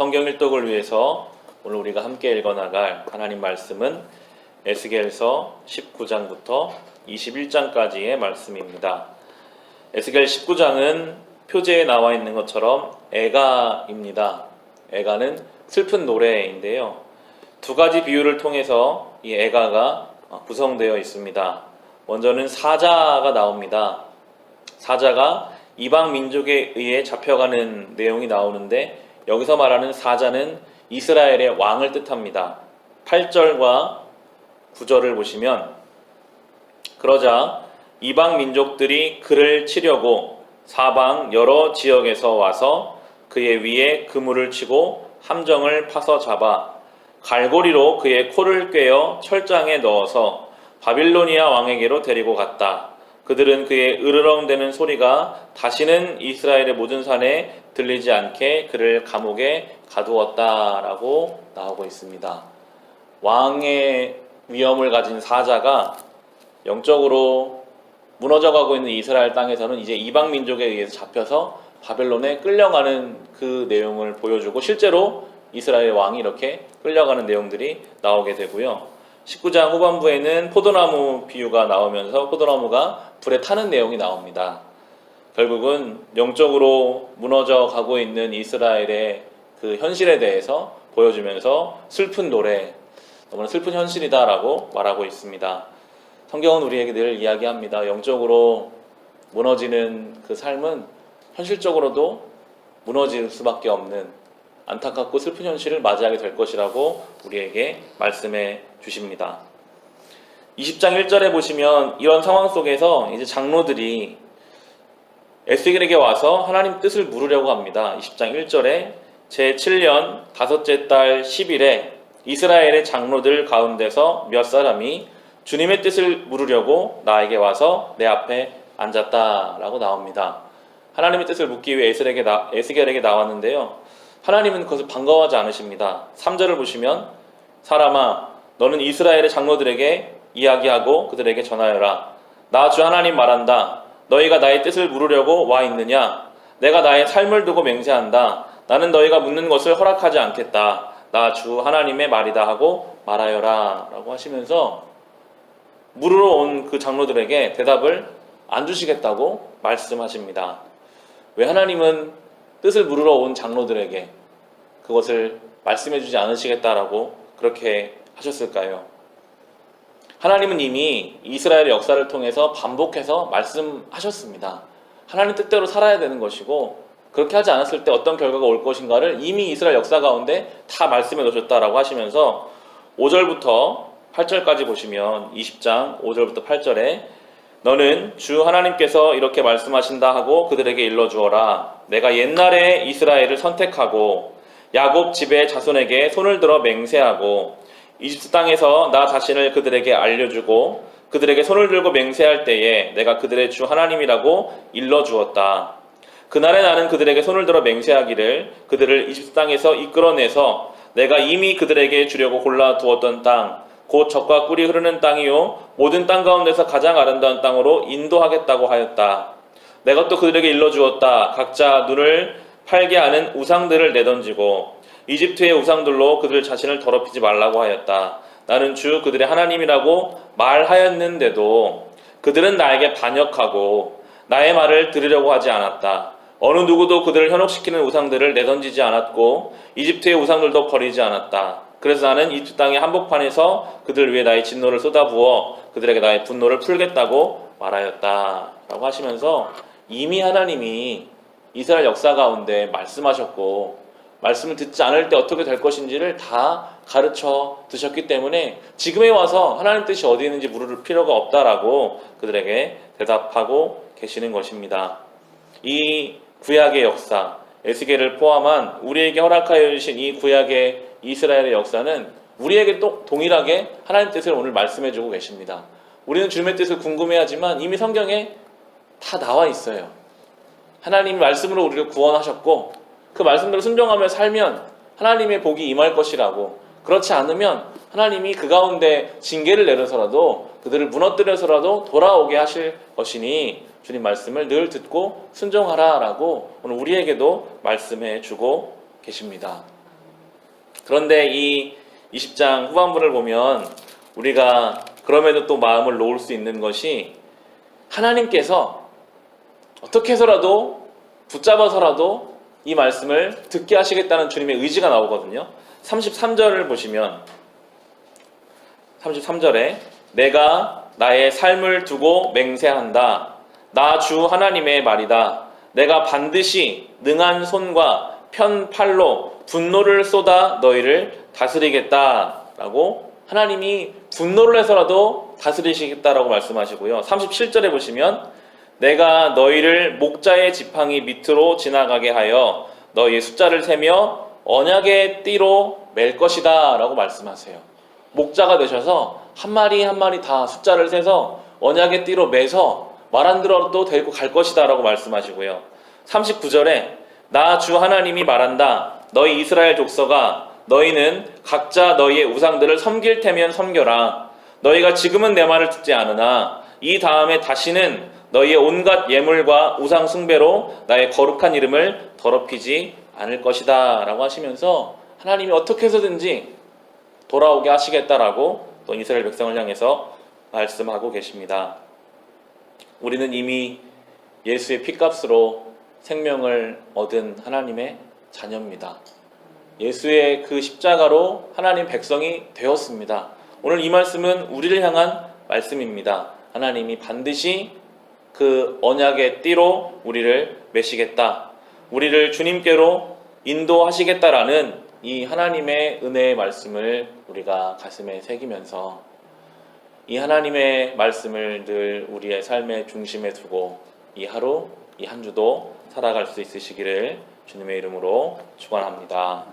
성경 일독을 위해서 오늘 우리가 함께 읽어나갈 하나님 말씀은 에스겔서 19장부터 21장까지의 말씀입니다. 에스겔 19장은 표제에 나와 있는 것처럼 애가입니다. 애가는 슬픈 노래인데요. 두 가지 비유를 통해서 이 애가가 구성되어 있습니다. 먼저는 사자가 나옵니다. 사자가 이방 민족에 의해 잡혀가는 내용이 나오는데 여기서 말하는 사자는 이스라엘의 왕을 뜻합니다. 8절과 9절을 보시면 그러자 이방 민족들이 그를 치려고 사방 여러 지역에서 와서 그의 위에 그물을 치고 함정을 파서 잡아 갈고리로 그의 코를 꿰어 철장에 넣어서 바빌로니아 왕에게로 데리고 갔다. 그들은 그의 으르렁대는 소리가 다시는 이스라엘의 모든 산에 들리지 않게 그를 감옥에 가두었다라고 나오고 있습니다. 왕의 위엄을 가진 사자가 영적으로 무너져가고 있는 이스라엘 땅에서는 이제 이방 민족에 의해서 잡혀서 바벨론에 끌려가는 그 내용을 보여주고 실제로 이스라엘 왕이 이렇게 끌려가는 내용들이 나오게 되고요. 19장 후반부에는 포도나무 비유가 나오면서 포도나무가 불에 타는 내용이 나옵니다. 결국은 영적으로 무너져 가고 있는 이스라엘의 그 현실에 대해서 보여주면서 슬픈 노래, 너무나 슬픈 현실이다라고 말하고 있습니다. 성경은 우리에게 늘 이야기합니다. 영적으로 무너지는 그 삶은 현실적으로도 무너질 수밖에 없는 안타깝고 슬픈 현실을 맞이하게 될 것이라고 우리에게 말씀해 주십니다. 20장 1절에 보시면 이런 상황 속에서 이제 장로들이 에스겔에게 와서 하나님 뜻을 물으려고 합니다. 20장 1절에 제7년 다섯째 달 10일에 이스라엘의 장로들 가운데서 몇 사람이 주님의 뜻을 물으려고 나에게 와서 내 앞에 앉았다라고 나옵니다. 하나님의 뜻을 묻기 위해 에스겔에게 나왔는데요. 하나님은 그것을 반가워하지 않으십니다. 3절을 보시면 사람아 너는 이스라엘의 장로들에게 이야기하고 그들에게 전하여라. 나 주 하나님 말한다. 너희가 나의 뜻을 물으려고 와 있느냐? 내가 나의 삶을 두고 맹세한다. 나는 너희가 묻는 것을 허락하지 않겠다. 나 주 하나님의 말이다 하고 말하여라 라고 하시면서 물으러 온 그 장로들에게 대답을 안 주시겠다고 말씀하십니다. 왜 하나님은 뜻을 물으러 온 장로들에게 그것을 말씀해 주지 않으시겠다라고 그렇게 하셨을까요? 하나님은 이미 이스라엘의 역사를 통해서 반복해서 말씀하셨습니다. 하나님 뜻대로 살아야 되는 것이고 그렇게 하지 않았을 때 어떤 결과가 올 것인가를 이미 이스라엘 역사 가운데 다 말씀해 놓으셨다라고 하시면서 5절부터 8절까지 보시면 20장 5절부터 8절에 너는 주 하나님께서 이렇게 말씀하신다 하고 그들에게 일러주어라. 내가 옛날에 이스라엘을 선택하고 야곱 집의 자손에게 손을 들어 맹세하고 이집트 땅에서 나 자신을 그들에게 알려주고 그들에게 손을 들고 맹세할 때에 내가 그들의 주 하나님이라고 일러주었다. 그날에 나는 그들에게 손을 들어 맹세하기를 그들을 이집트 땅에서 이끌어내서 내가 이미 그들에게 주려고 골라두었던 땅 곧 젖과 꿀이 흐르는 땅이요 모든 땅 가운데서 가장 아름다운 땅으로 인도하겠다고 하였다. 내가 또 그들에게 일러주었다. 각자 눈을 팔게 하는 우상들을 내던지고 이집트의 우상들로 그들 자신을 더럽히지 말라고 하였다. 나는 주 그들의 하나님이라고 말하였는데도 그들은 나에게 반역하고 나의 말을 들으려고 하지 않았다. 어느 누구도 그들을 현혹시키는 우상들을 내던지지 않았고 이집트의 우상들도 버리지 않았다. 그래서 나는 이집트 땅의 한복판에서 그들 위해 나의 진노를 쏟아부어 그들에게 나의 분노를 풀겠다고 말하였다 라고 하시면서 이미 하나님이 이스라엘 역사 가운데 말씀하셨고 말씀을 듣지 않을 때 어떻게 될 것인지를 다 가르쳐 두셨기 때문에 지금에 와서 하나님 뜻이 어디 있는지 물을 필요가 없다라고 그들에게 대답하고 계시는 것입니다. 이 구약의 역사, 에스겔을 포함한 우리에게 허락하여 주신 이 구약의 이스라엘의 역사는 우리에게 또 동일하게 하나님 뜻을 오늘 말씀해 주고 계십니다. 우리는 주님의 뜻을 궁금해하지만 이미 성경에 다 나와 있어요. 하나님이 말씀으로 우리를 구원하셨고 그 말씀대로 순종하며 살면 하나님의 복이 임할 것이라고, 그렇지 않으면 하나님이 그 가운데 징계를 내려서라도 그들을 무너뜨려서라도 돌아오게 하실 것이니 주님 말씀을 늘 듣고 순종하라 라고 오늘 우리에게도 말씀해 주고 계십니다. 그런데 이 20장 후반부를 보면 우리가 그럼에도 또 마음을 놓을 수 있는 것이 하나님께서 어떻게 해서라도 붙잡아서라도 이 말씀을 듣게 하시겠다는 주님의 의지가 나오거든요. 33절을 보시면 33절에 내가 나의 삶을 두고 맹세한다. 나 주 하나님의 말이다. 내가 반드시 능한 손과 편 팔로 분노를 쏟아 너희를 다스리겠다 라고 하나님이 분노를 해서라도 다스리시겠다라고 말씀하시고요. 37절에 보시면 내가 너희를 목자의 지팡이 밑으로 지나가게 하여 너희의 숫자를 세며 언약의 띠로 맬 것이다 라고 말씀하세요. 목자가 되셔서 한 마리 한 마리 다 숫자를 세서 언약의 띠로 매서 말 안 들어도 데리고 갈 것이다 라고 말씀하시고요. 39절에 나 주 하나님이 말한다. 너희 이스라엘 족속아 너희는 각자 너희의 우상들을 섬길 테면 섬겨라. 너희가 지금은 내 말을 듣지 않으나 이 다음에 다시는 너희의 온갖 예물과 우상 숭배로 나의 거룩한 이름을 더럽히지 않을 것이다 라고 하시면서 하나님이 어떻게 해서든지 돌아오게 하시겠다라고 또 이스라엘 백성을 향해서 말씀하고 계십니다. 우리는 이미 예수의 피값으로 생명을 얻은 하나님의 자녀입니다. 예수의 그 십자가로 하나님 백성이 되었습니다. 오늘 이 말씀은 우리를 향한 말씀입니다. 하나님이 반드시 그 언약의 띠로 우리를 매시겠다. 우리를 주님께로 인도하시겠다라는 이 하나님의 은혜의 말씀을 우리가 가슴에 새기면서 이 하나님의 말씀을 늘 우리의 삶의 중심에 두고 이 하루, 이 한 주도 살아갈 수 있으시기를 주님의 이름으로 축원합니다.